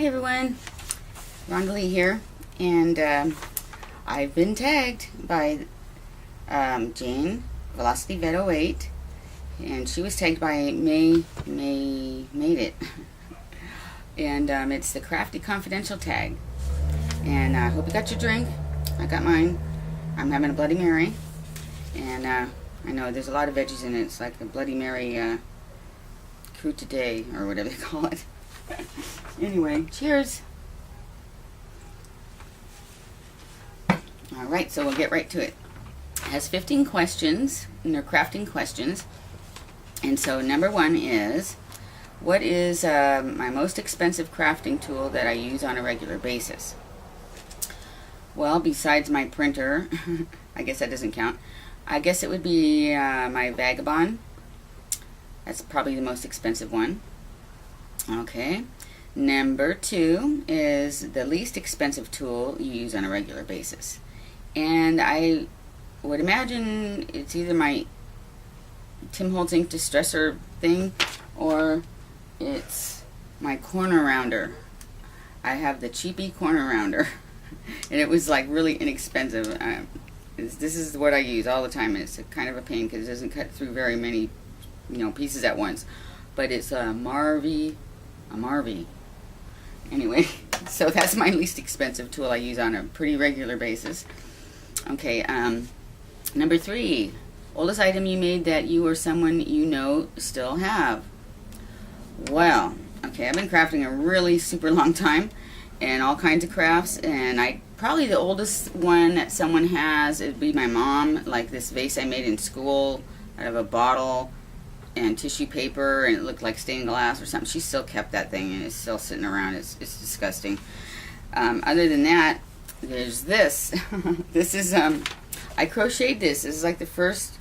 Hi everyone, LILRHONDALEE here, and I've been tagged by Jane, Velocity Vet 08, and she was tagged by May Made It, and it's the Crafty Confidential tag, and I hope you got your drink. I got mine. I'm having a Bloody Mary, and I know there's a lot of veggies in it. It's like a Bloody Mary crew today, or whatever they call it. Anyway, cheers. Alright, so we'll get right to it. It has 15 questions, and they're crafting questions. And so number one is, what is my most expensive crafting tool that I use on a regular basis? Well, besides my printer, I guess that doesn't count. I guess it would be my Vagabond. That's probably the most expensive one. Okay. Number two is the least expensive tool you use on a regular basis. And I would imagine it's either my Tim Holtz ink distressor thing, or it's my corner rounder. I have the cheapy corner rounder, and it was like really inexpensive. This is what I use all the time. It's kind of a pain because it doesn't cut through very many, pieces at once. But it's a Marvy. Anyway, so that's my least expensive tool I use on a pretty regular basis. Okay, number three, oldest item you made that you or someone you know still have. Well, okay, I've been crafting a really super long time and all kinds of crafts, and probably the oldest one that someone has, it'd be my mom, like this vase I made in school out of a bottle and tissue paper, and it looked like stained glass or something. She still kept that thing, and it's still sitting around. It's disgusting. Other than that, there's this. This is I crocheted this. This is like the first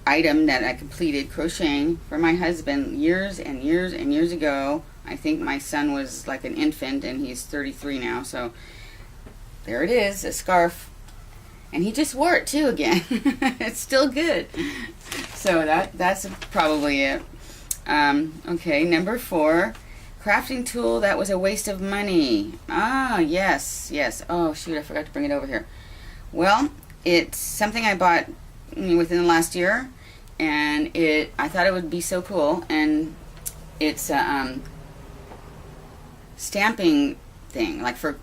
item that I completed crocheting for my husband years and years and years ago. I think my son was like an infant, and he's 33 now. So there it is, a scarf. And he just wore it too again. It's still good. So that's probably it. Okay, number four, crafting tool that was a waste of money. Ah, yes. Oh shoot, I forgot to bring it over here. Well, it's something I bought within the last year, and I thought it would be so cool. And it's a stamping thing, like for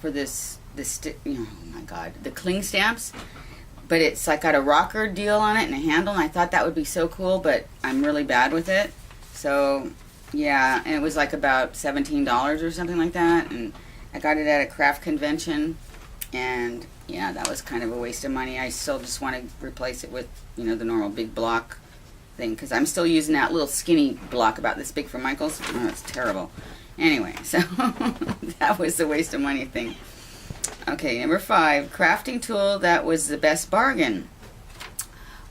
this. Oh my god, the cling stamps, but it's like got a rocker deal on it and a handle, and I thought that would be so cool, but I'm really bad with it. So yeah, and it was like about $17 or something like that, and I got it at a craft convention, and yeah, that was kind of a waste of money. I still just want to replace it with the normal big block thing, because I'm still using that little skinny block about this big from Michael's. Oh, it's terrible. Anyway, so that was the waste of money thing. Okay, number five, crafting tool that was the best bargain.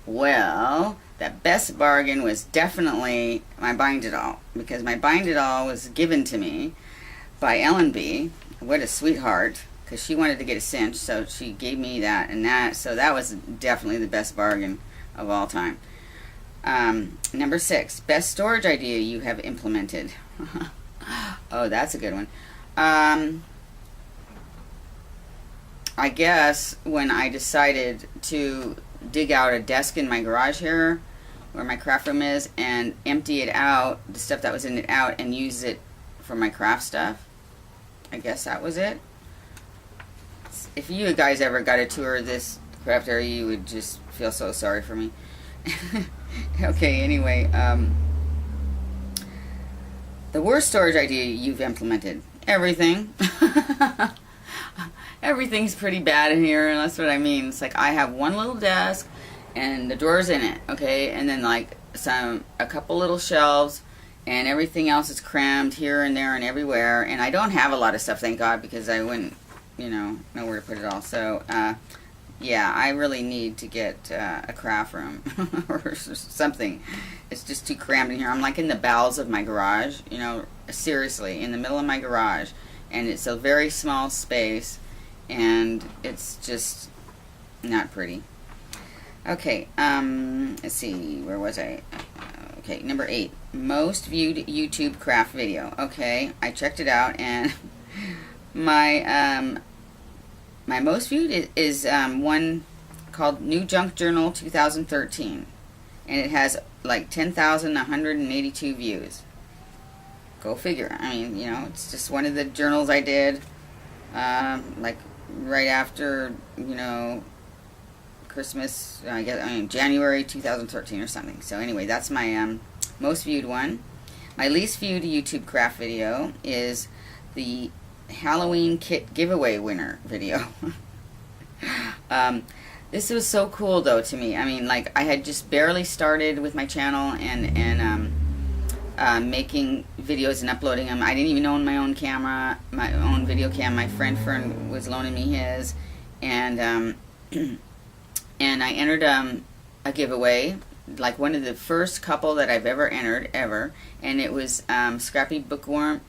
Well, the best bargain was definitely my Bind-It-All, because my Bind-It-All was given to me by Ellen. What a sweetheart, because she wanted to get a cinch, so she gave me that, so that was definitely the best bargain of all time. Number six, best storage idea you have implemented. Oh, that's a good one. I guess when I decided to dig out a desk in my garage here, where my craft room is, and empty it out, the stuff that was in it out, and use it for my craft stuff. I guess that was it. If you guys ever got a tour of this craft area, you would just feel so sorry for me. Okay, anyway, the worst storage idea you've implemented. Everything. Everything's pretty bad in here, and that's what I mean. It's like I have one little desk and the drawers in it, okay, and then like a couple little shelves, and everything else is crammed here and there and everywhere. And I don't have a lot of stuff, thank God, because I wouldn't, know where to put it all. So yeah, I really need to get a craft room or something. It's just too crammed in here. I'm like in the bowels of my garage, seriously, in the middle of my garage, and it's a very small space. And it's just not pretty. Okay, let's see, where was I? Okay, number 8, most viewed YouTube craft video. Okay, I checked it out, and my my most viewed is one called New Junk Journal 2013, and it has like 10,182 views. Go figure. I mean, you know, it's just one of the journals I did, like right after, you know, Christmas, I guess, I mean, January 2013 or something. So anyway, that's my most viewed one. My least viewed YouTube craft video is the Halloween kit giveaway winner video. This was so cool though to me. I mean, like, I had just barely started with my channel and making videos and uploading them. I didn't even own my own camera, my own video cam. My friend Fern was loaning me his, and and I entered a giveaway, like one of the first couple that I've ever entered, and it was Scrappy Bookworm.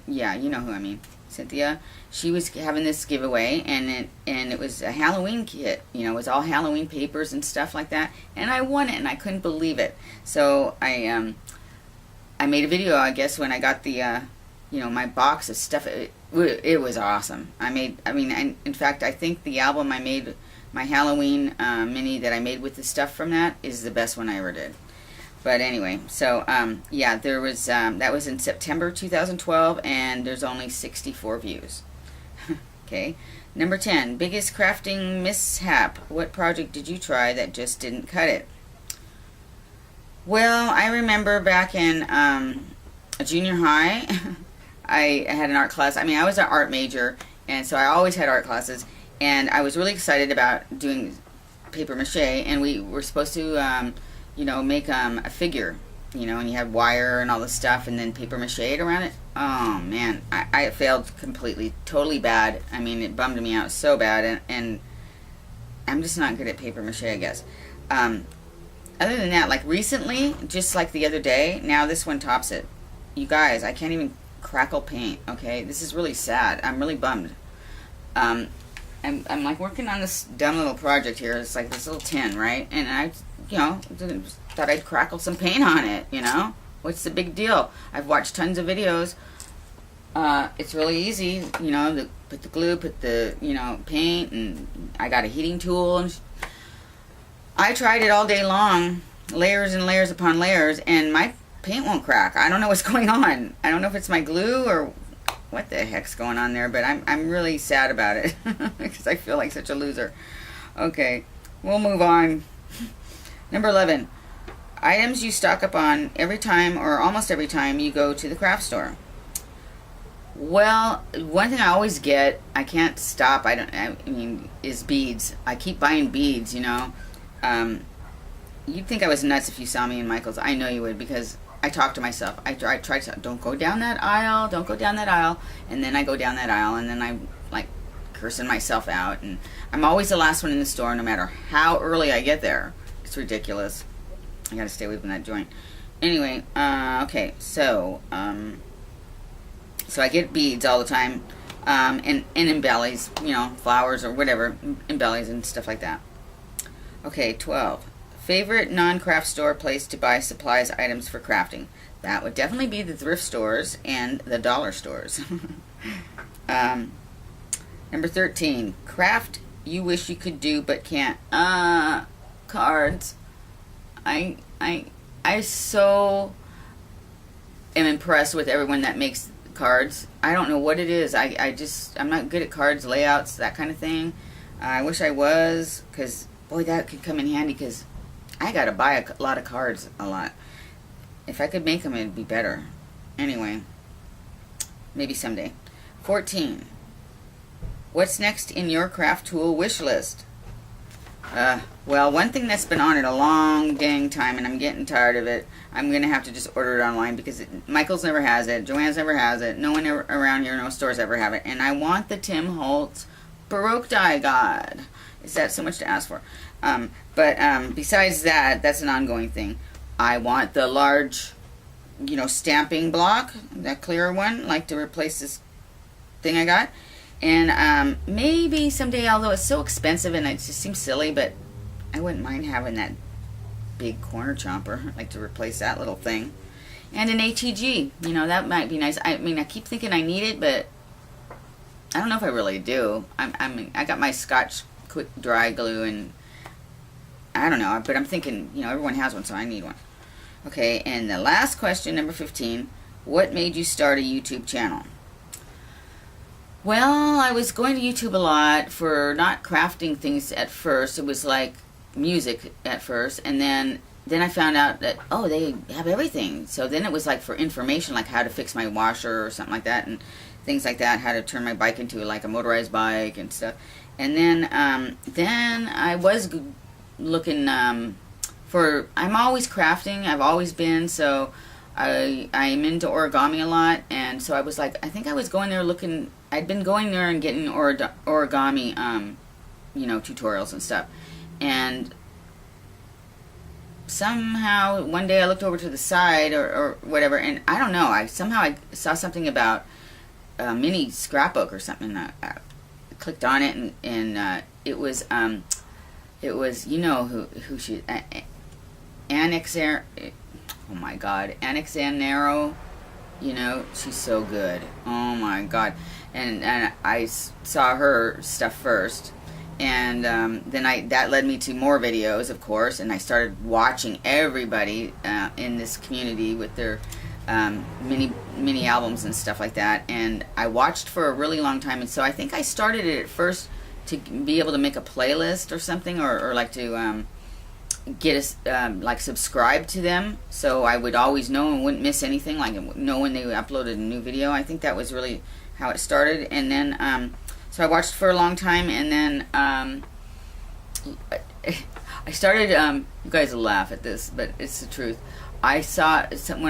Yeah, you know who I mean, Cynthia. She was having this giveaway, and it was a Halloween kit. You know, it was all Halloween papers and stuff like that, and I won it, and I couldn't believe it. So I made a video, I guess, when I got the you know, my box of stuff. It was awesome. In fact, I think the album I made, my Halloween mini that I made with the stuff from that, is the best one I ever did. But anyway, so yeah, there was that was in September 2012, and there's only 64 views. Okay, number 10, biggest crafting mishap. What project did you try that just didn't cut it? Well, I remember back in junior high, I had an art class. I mean, I was an art major, and so I always had art classes. And I was really excited about doing paper mache, and we were supposed to, you know, make a figure, you know, and you had wire and all this stuff, and then paper mache it around it. Oh man, I failed completely, totally bad. I mean, it bummed me out so bad, and I'm just not good at paper mache, I guess. Other than that, like recently, just like the other day, now this one tops it. You guys, I can't even crackle paint. Okay, this is really sad. I'm really bummed. I'm like working on this dumb little project here. It's like this little tin, right? And I, you know, thought I'd crackle some paint on it, you know? What's the big deal? I've watched tons of videos. It's really easy, you know, put the glue, put the, you know, paint, and I got a heating tool. And I tried it all day long, layers and layers upon layers, and my paint won't crack. I don't know what's going on. I don't know if it's my glue or what the heck's going on there, but I'm really sad about it because I feel like such a loser. Okay, we'll move on. Number 11, items you stock up on every time or almost every time you go to the craft store. Well, one thing I always get, I can't stop, I mean, is beads. I keep buying beads, you know. You'd think I was nuts if you saw me in Michael's. I know you would, because I talk to myself. I try to, don't go down that aisle, don't go down that aisle, and then I go down that aisle, and then I'm like cursing myself out, and I'm always the last one in the store, no matter how early I get there. It's ridiculous. I gotta stay away from that joint. Anyway, okay, so I get beads all the time, and embellies, you know, flowers or whatever, embellies and stuff like that. Okay, 12. Favorite non-craft store place to buy supplies, items for crafting. That would definitely be the thrift stores and the dollar stores. Number 13. Craft you wish you could do but can't. Cards. I so am impressed with everyone that makes cards. I don't know what it is. I'm not good at cards, layouts, that kind of thing. I wish I was, because boy, that could come in handy, because I gotta buy a lot of cards a lot. If I could make them, it'd be better. Anyway, maybe someday. 14. What's next in your craft tool wish list? Well, one thing that's been on it a long dang time, and I'm getting tired of it, I'm gonna have to just order it online, because Michael's never has it, Joanne's never has it, no one around here, no stores ever have it, and I want the Tim Holtz Baroque die God. Is that so much to ask for? But besides that, that's an ongoing thing. I want the large, you know, stamping block, that clear one, like to replace this thing I got. And maybe someday, although it's so expensive and it just seems silly, but I wouldn't mind having that big corner chomper. I'd like to replace that little thing. And an HEG, you know, that might be nice. I mean, I keep thinking I need it, but I don't know if I really do. I got my Scotch quick dry glue, and I don't know, but I'm thinking, you know, everyone has one, so I need one. Okay, and the last question, number 15, what made you start a YouTube channel? Well, I was going to YouTube a lot for not crafting things at first. It was like music at first, and then I found out that, oh, they have everything. So then it was like for information, like how to fix my washer or something like that, and things like that, how to turn my bike into like a motorized bike and stuff. And then I was looking for, I'm always crafting, I've always been, so I'm into origami a lot, and so I was like, I think I was going there looking, I'd been going there and getting origami, you know, tutorials and stuff. And somehow one day I looked over to the side or whatever, and I don't know, I saw something about a mini scrapbook or something. I clicked on it, and it was you know who she, oh my God, Annexanero, you know, she's so good. Oh my God. And I saw her stuff first, and then that led me to more videos, of course, and I started watching everybody in this community with their mini albums and stuff like that, and I watched for a really long time. And so I think I started it at first to be able to make a playlist or something, or like to get like subscribe to them, so I would always know and wouldn't miss anything, like know when they uploaded a new video. I think that was really how it started. And then so I watched for a long time, and then I started, you guys will laugh at this, but it's the truth. When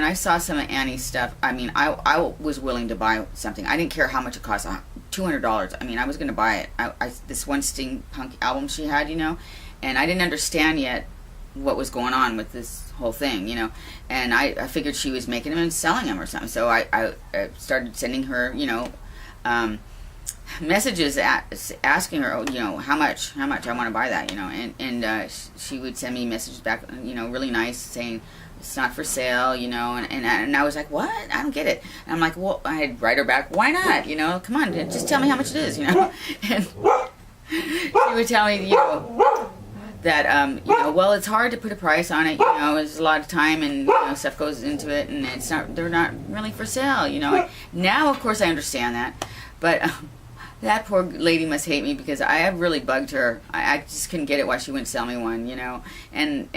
I saw some of Annie's stuff, I mean, I was willing to buy something. I didn't care how much it cost, $200. I mean, I was going to buy it. This one steampunk album she had, you know, and I didn't understand yet what was going on with this whole thing, you know, and I figured she was making them and selling them or something. So I started sending her, you know, messages asking her, you know, how much I want to buy that, you know, and she would send me messages back, you know, really nice, saying it's not for sale, you know, and I was like, what? I don't get it. And I'm like, well, I'd write her back, why not, you know, come on, just tell me how much it is, you know. And she would tell me, you know, that you know, well, it's hard to put a price on it, you know, there's a lot of time and, you know, stuff goes into it, and they're not really for sale, you know. And now of course I understand that, but that poor lady must hate me, because I have really bugged her. I just couldn't get it why she wouldn't sell me one, you know, and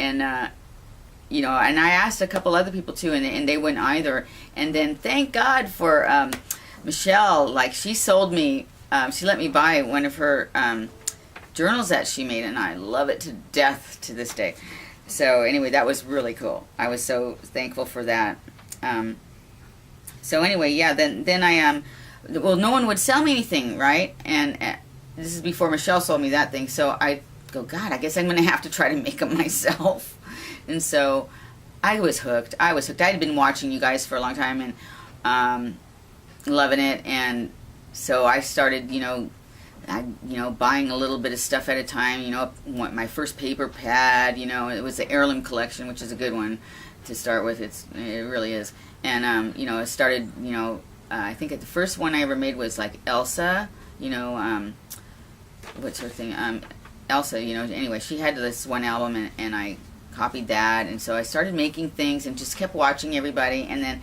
you know, and I asked a couple other people too, and they wouldn't either. And then thank God for Michelle, like she sold me, she let me buy one of her journals that she made, and I love it to death to this day. So anyway, that was really cool. I was so thankful for that. So anyway, yeah, then I well, no one would sell me anything, right? And this is before Michelle sold me that thing. So I go, God, I guess I'm gonna have to try to make them myself. And so I was hooked. I had been watching you guys for a long time, and loving it. And so I started, you know, buying a little bit of stuff at a time. You know, my first paper pad, you know, it was the heirloom collection, which is a good one to start with. It really is. And you know, I started, you know, I think the first one I ever made was like Elsa, you know, what's her thing? Elsa, you know, anyway, she had this one album, and I copied that, and so I started making things and just kept watching everybody. And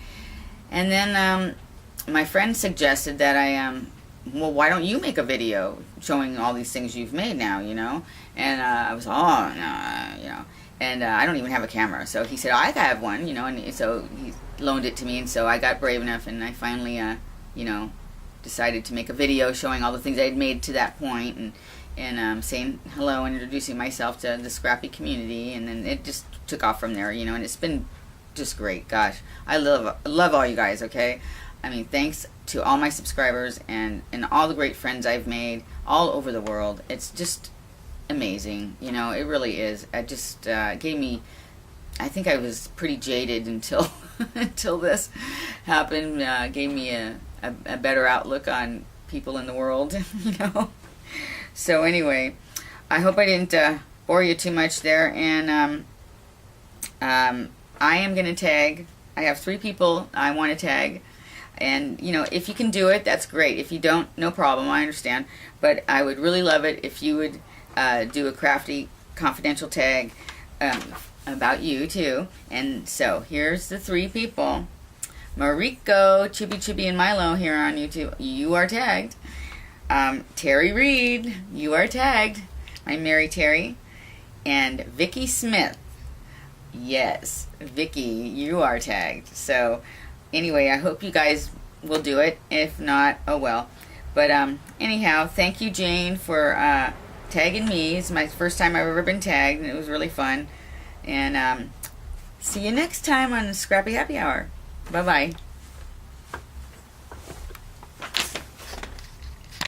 then my friend suggested that well, why don't you make a video showing all these things you've made now, you know? And I was, oh, no, you know, and I don't even have a camera. So he said, I have one, you know, and so he loaned it to me, and so I got brave enough, and I finally, you know, decided to make a video showing all the things I had made to that point, and saying hello and introducing myself to the Scrappy community. And then it just took off from there, you know, and it's been just great. Gosh, I love all you guys, okay? I mean, thanks to all my subscribers and all the great friends I've made all over the world. It's just amazing, you know, it really is. It just gave me, I think I was pretty jaded until until this happened. Gave me a better outlook on people in the world, you know. So anyway, I hope I didn't bore you too much there, and I am going to tag. I have 3 people I want to tag. And, you know, if you can do it, that's great. If you don't, no problem. I understand. But I would really love it if you would do a Crafty confidential tag about you, too. And so, here's the 3 people. Mariko, Chibi, and Milo here on YouTube. You are tagged. Terry Reed, you are tagged. I'm Mary Terry. And Vicky Smith. Yes, Vicky, you are tagged. So, anyway, I hope you guys will do it. If not, oh well. But anyhow, thank you, Jane, for tagging me. It's my first time I've ever been tagged, and it was really fun. And see you next time on Scrappy Happy Hour. Bye-bye.